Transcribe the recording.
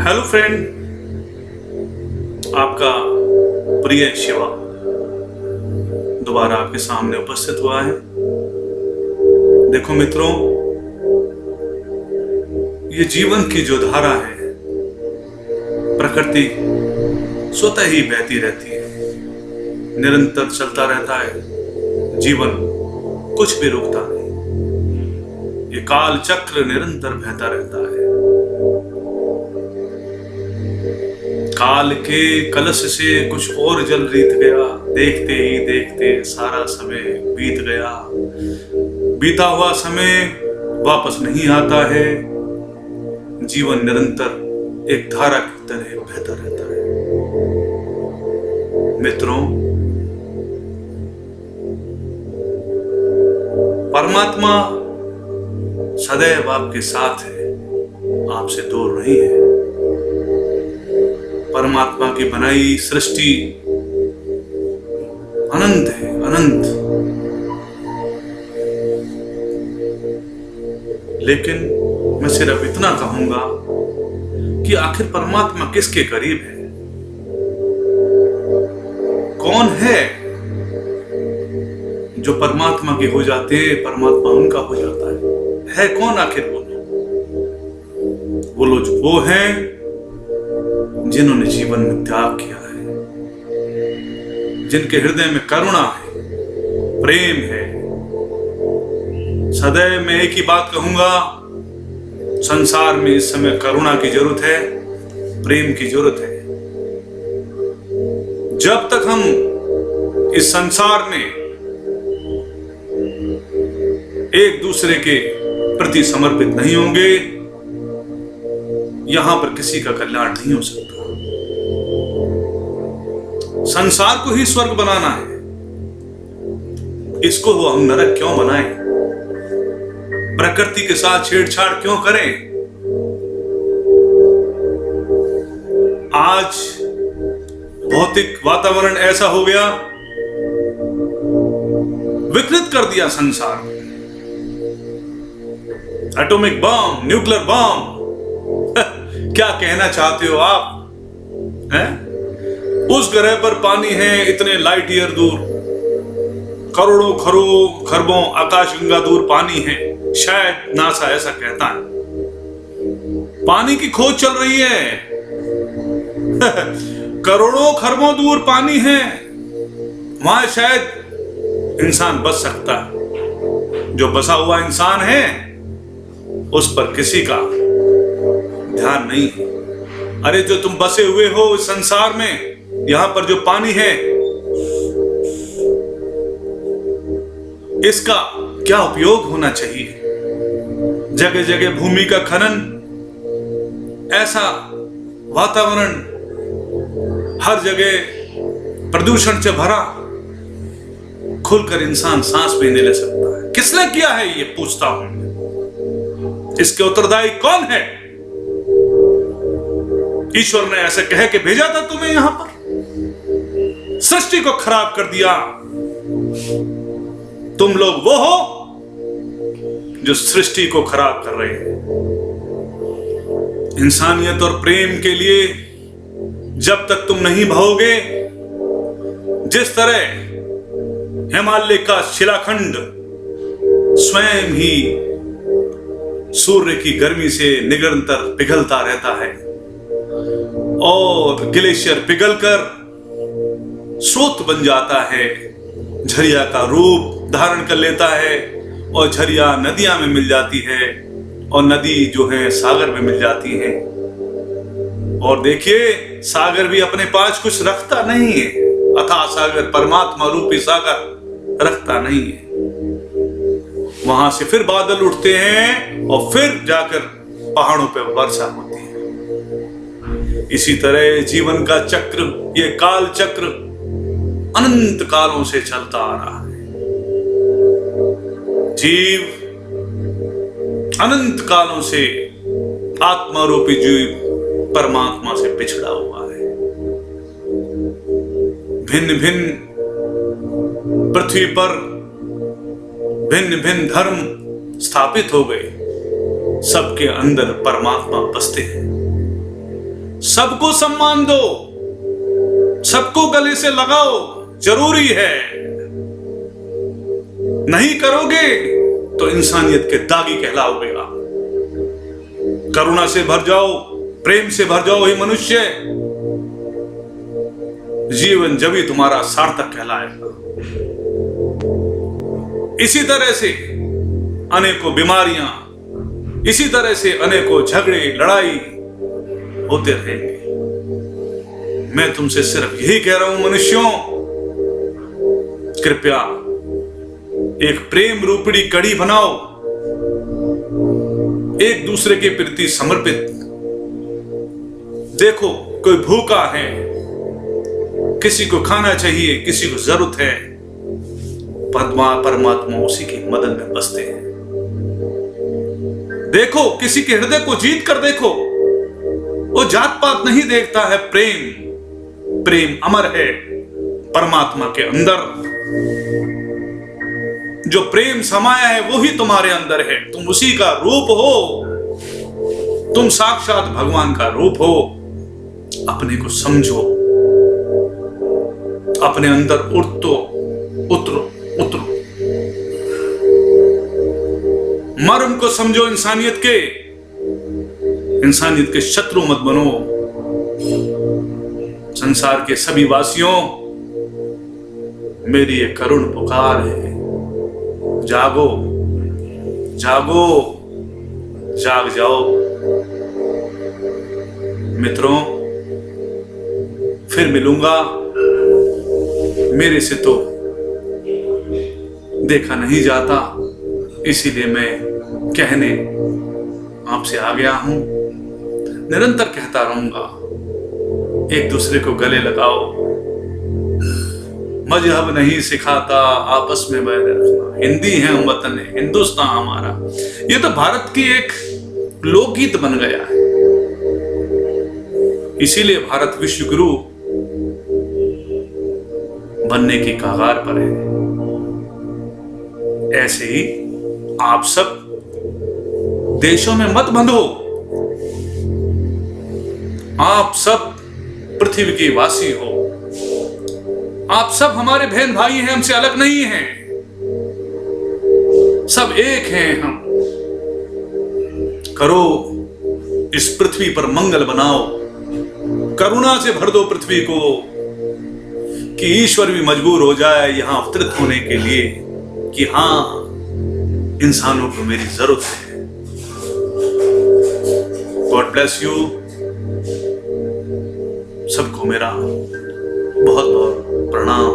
Hello friend, आपका प्रिय शिवा दोबारा आपके सामने उपस्थित हुआ है। देखो मित्रों, ये जीवन की जो धारा है, प्रकृति स्वतः ही बहती रहती है, निरंतर चलता रहता है। जीवन कुछ भी रुकता नहीं, ये काल चक्र निरंतर बहता रहता है। काल के कलश से कुछ और जल रीत गया, देखते ही देखते सारा समय बीत गया। बीता हुआ समय वापस नहीं आता है। जीवन निरंतर एक धारा की तरह बहता रहता है। मित्रों, परमात्मा सदैव आपके साथ है, आपसे दूर नहीं है। परमात्मा की बनाई सृष्टि अनंत है, अनंत। लेकिन मैं सिर्फ इतना कहूंगा कि आखिर परमात्मा किसके करीब है? कौन है जो परमात्मा के हो जाते हैं, परमात्मा उनका हो जाता है कौन आखिर वो लोग वो हैं जिन्होंने जीवन में त्याग किया है, जिनके हृदय में करुणा है, प्रेम है। सदैव मैं एक ही बात कहूंगा, संसार में इस समय करुणा की जरूरत है, प्रेम की जरूरत है। जब तक हम इस संसार में एक दूसरे के प्रति समर्पित नहीं होंगे, यहां पर किसी का कल्याण नहीं हो सकता। संसार को ही स्वर्ग बनाना है, इसको हम नरक क्यों बनाएं? प्रकृति के साथ छेड़छाड़ क्यों करें? आज भौतिक वातावरण ऐसा हो गया, विकृत कर दिया संसार में। एटॉमिक बम, न्यूक्लियर बम, क्या कहना चाहते हो आप? हैं? उस ग्रह पर पानी है इतने लाइट ईयर दूर, करोड़ों खरबों आकाश गंगा दूर पानी है, शायद नासा ऐसा कहता है। पानी की खोज चल रही है। करोड़ों खरबों दूर पानी है, वहां शायद इंसान बच सकता है। जो बसा हुआ इंसान है उस पर किसी का ध्यान नहीं है। अरे जो तुम बसे हुए हो इस संसार में, यहां पर जो पानी है, इसका क्या उपयोग होना चाहिए? जगह जगह भूमि का खनन, ऐसा वातावरण हर जगह प्रदूषण से भरा, खुलकर इंसान सांस भी नहीं ले सकता है। किसने किया है ये पूछता हूं। इसके उत्तरदायी कौन है? ईश्वर ने ऐसे कह के भेजा था तुम्हें यहां पर, सृष्टि को खराब कर दिया। तुम लोग वो हो जो सृष्टि को खराब कर रहे हैं। इंसानियत और प्रेम के लिए जब तक तुम नहीं बहोगे, जिस तरह हिमालय का शिलाखंड स्वयं ही सूर्य की गर्मी से निरंतर पिघलता रहता है और ग्लेशियर पिघलकर स्रोत बन जाता है, झरिया का रूप धारण कर लेता है और झरिया नदियां में मिल जाती है और नदी जो है सागर में मिल जाती है। और देखिए, सागर भी अपने पास कुछ रखता नहीं है, अथाह सागर, परमात्मा रूपी सागर रखता नहीं है। वहां से फिर बादल उठते हैं और फिर जाकर पहाड़ों पर वर्षा होती है। इसी तरह जीवन का चक्र, ये काल चक्र अनंत कालों से चलता आ रहा है। जीव अनंत कालों से आत्मा रूपी जीव परमात्मा से पिछड़ा हुआ है। भिन्न भिन्न पृथ्वी पर भिन्न भिन्न धर्म स्थापित हो गए, सबके अंदर परमात्मा बसते हैं। सबको सम्मान दो, सबको गले से लगाओ, जरूरी है। नहीं करोगे तो इंसानियत के दागी कहलाओगे। करुणा से भर जाओ, प्रेम से भर जाओ हे मनुष्य, जीवन जभी तुम्हारा सार्थक कहलाएगा। इसी तरह से अनेकों बीमारियां, इसी तरह से अनेकों झगड़े लड़ाई होते रहेंगे। मैं तुमसे सिर्फ यही कह रहा हूं मनुष्यों, कृपया एक प्रेम रूपी कड़ी बनाओ, एक दूसरे के प्रति समर्पित। देखो कोई भूखा है, किसी को खाना चाहिए, किसी को जरूरत है, परमात्मा उसी की मदद में बसते हैं। देखो किसी के हृदय को जीत कर देखो, वो जात पात नहीं देखता है। प्रेम अमर है परमात्मा के अंदर। जो प्रेम समाया है वो ही तुम्हारे अंदर है। तुम उसी का रूप हो, तुम साक्षात भगवान का रूप हो। अपने को समझो, अपने अंदर उतरो। मर्म को समझो इंसानियत के शत्रु मत बनो। संसार के सभी वासियों, मेरी एक करुण पुकार है, जागो, जाग जाओ। मित्रों, फिर मिलूंगा। मेरे से तो देखा नहीं जाता, इसीलिए मैं कहने आपसे आ गया हूं। निरंतर कहता रहूंगा, एक दूसरे को गले लगाओ। मजहब नहीं सिखाता आपस में बैर रखना, हिंदी है हम वतन है, हिंदुस्तान हमारा। ये तो भारत की एक लोकगीत बन गया है। इसीलिए भारत विश्व गुरु बनने की कगार पर है। ऐसे ही आप सब देशों में मत बंधो। आप सब पृथ्वी के वासी हो। आप सब हमारे बहन भाई हैं, हमसे अलग नहीं हैं। सब एक हैं हम। करो, इस पृथ्वी पर मंगल बनाओ। करुणा से भर दो पृथ्वी को, कि ईश्वर भी मजबूर हो जाए यहां अवतरित होने के लिए कि हां, इंसानों को मेरी जरूरत है। God bless you. सबको मेरा बहुत बहुत प्रणाम।